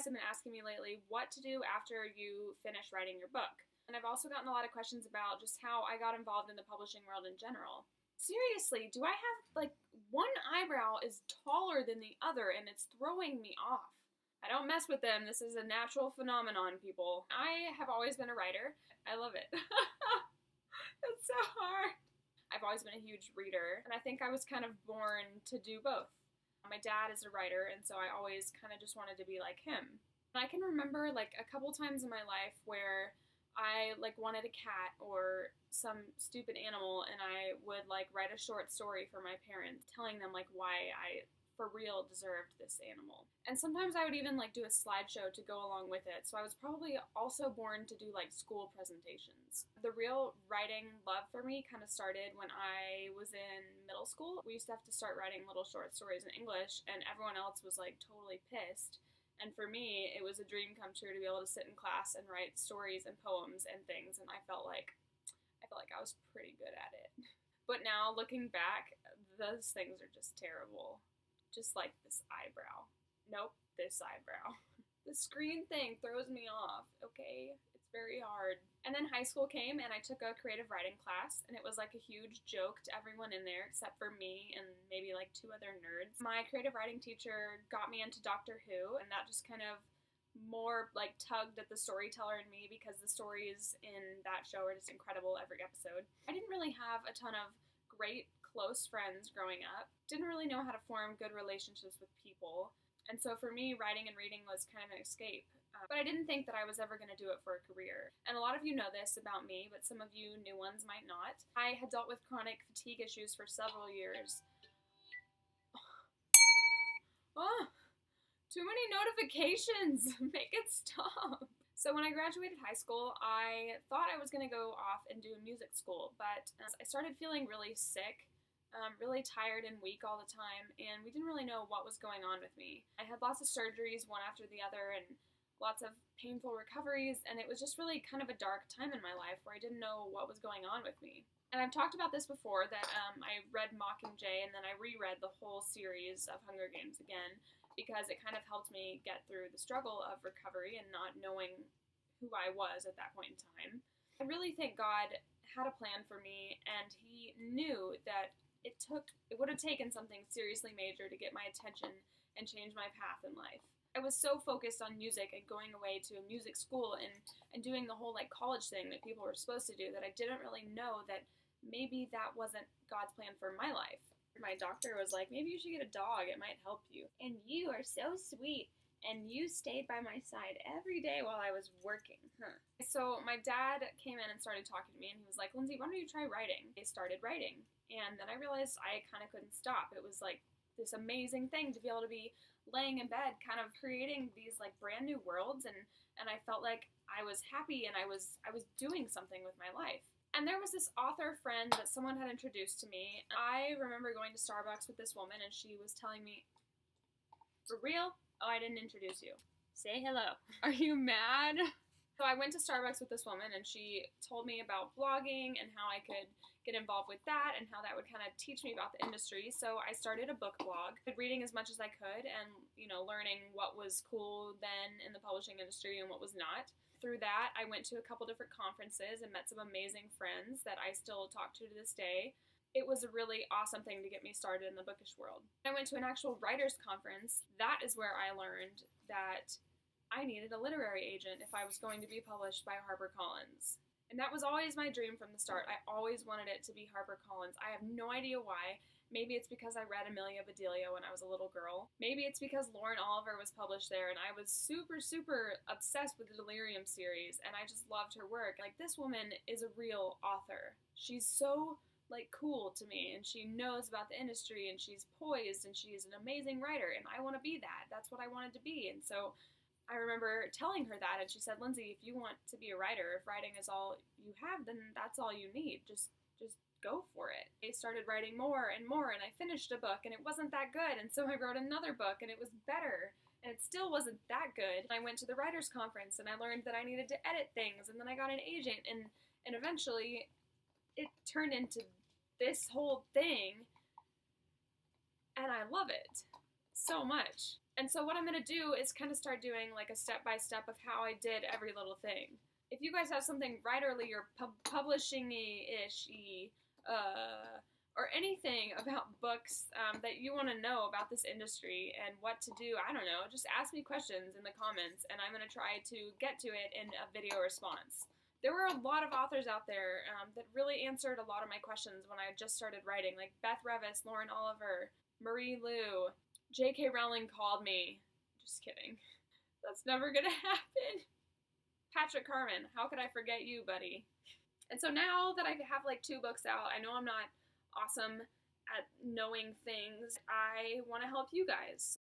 have been asking me lately what to do after you finish writing your book. And I've also gotten a lot of questions about just how I got involved in the publishing world in general. Seriously, do I have, like, one eyebrow is taller than the other and it's throwing me off? I don't mess with them. This is a natural phenomenon, people. I have always been a writer. I love it. It's so hard. I've always been a huge reader, and I think I was kind of born to do both. My dad is a writer, and so I always kind of just wanted to be like him. And I can remember, like, a couple times in my life where I, like, wanted a cat or some stupid animal, and I would, like, write a short story for my parents, telling them, like, why I, for real, deserved this animal. And sometimes I would even, like, do a slideshow to go along with it, so I was probably also born to do, like, school presentations. The real writing love for me kind of started when I was in middle school. We used to have to start writing little short stories in English, and everyone else was, like, totally pissed. And for me, it was a dream come true to be able to sit in class and write stories and poems and things, and I felt like I was pretty good at it. But now, looking back, those things are just terrible. Just like this eyebrow. Nope, this eyebrow. The screen thing throws me off, okay? It's very hard. And then high school came, and I took a creative writing class, and it was like a huge joke to everyone in there except for me and maybe like 2 other nerds. My creative writing teacher got me into Doctor Who, and that just kind of more like tugged at the storyteller in me because the stories in that show are just incredible every episode. I didn't really have a ton of great close friends growing up. Didn't really know how to form good relationships with people. And so for me, writing and reading was kind of an escape. But I didn't think that I was ever going to do it for a career. And a lot of you know this about me, but some of you new ones might not. I had dealt with chronic fatigue issues for several years. Oh, too many notifications. Make it stop. So when I graduated high school, I thought I was going to go off and do music school, but I started feeling really sick, really tired and weak all the time, and we didn't really know what was going on with me. I had lots of surgeries, one after the other, and lots of painful recoveries, and it was just really kind of a dark time in my life where I didn't know what was going on with me. And I've talked about this before, that I read Mockingjay, and then I reread the whole series of Hunger Games again, because it kind of helped me get through the struggle of recovery and not knowing who I was at that point in time. I really think God had a plan for me, and He knew that it would have taken something seriously major to get my attention and change my path in life. I was so focused on music and going away to a music school and doing the whole like college thing that people were supposed to do that I didn't really know that maybe that wasn't God's plan for my life. My doctor was like, maybe you should get a dog, it might help you. And you are so sweet, and you stayed by my side every day while I was working. So my dad came in and started talking to me, and he was like, Lindsay, why don't you try writing? I started writing, and then I realized I kind of couldn't stop. It was like this amazing thing to be able to be laying in bed kind of creating these like brand new worlds, and I felt like I was happy and I was doing something with my life. And there was this author friend that someone had introduced to me. I remember going to Starbucks with this woman, and she was telling me, for real? Oh, I didn't introduce you. Say hello. Are you mad? So I went to Starbucks with this woman, and she told me about blogging and how I could get involved with that and how that would kind of teach me about the industry. So I started a book blog, reading as much as I could and, learning what was cool then in the publishing industry and what was not. Through that, I went to a couple different conferences and met some amazing friends that I still talk to this day. It was a really awesome thing to get me started in the bookish world. I went to an actual writers' conference. That is where I learned that I needed a literary agent if I was going to be published by HarperCollins. And that was always my dream from the start. I always wanted it to be HarperCollins. I have no idea why. Maybe it's because I read Amelia Bedelia when I was a little girl. Maybe it's because Lauren Oliver was published there, and I was super, super obsessed with the Delirium series, and I just loved her work. Like, this woman is a real author. She's so, cool to me, and she knows about the industry, and she's poised, and she's an amazing writer, and I want to be that. That's what I wanted to be, and so I remember telling her that, and she said, Lindsay, if you want to be a writer, if writing is all you have, then that's all you need. Just go for it. I started writing more and more, and I finished a book, and it wasn't that good, and so I wrote another book, and it was better, and it still wasn't that good. I went to the writers' conference, and I learned that I needed to edit things, and then I got an agent, and eventually it turned into this whole thing, and I love it. so much. And so what I'm going to do is kind of start doing like a step-by-step of how I did every little thing. If you guys have something writerly or publishing-ish, or anything about books that you want to know about this industry and what to do, I don't know, just ask me questions in the comments, and I'm going to try to get to it in a video response. There were a lot of authors out there that really answered a lot of my questions when I just started writing, like Beth Revis, Lauren Oliver, Marie Lu. J.K. Rowling called me. Just kidding. That's never going to happen. Patrick Carmen, how could I forget you, buddy? And so now that I have like 2 books out, I know I'm not awesome at knowing things. I want to help you guys.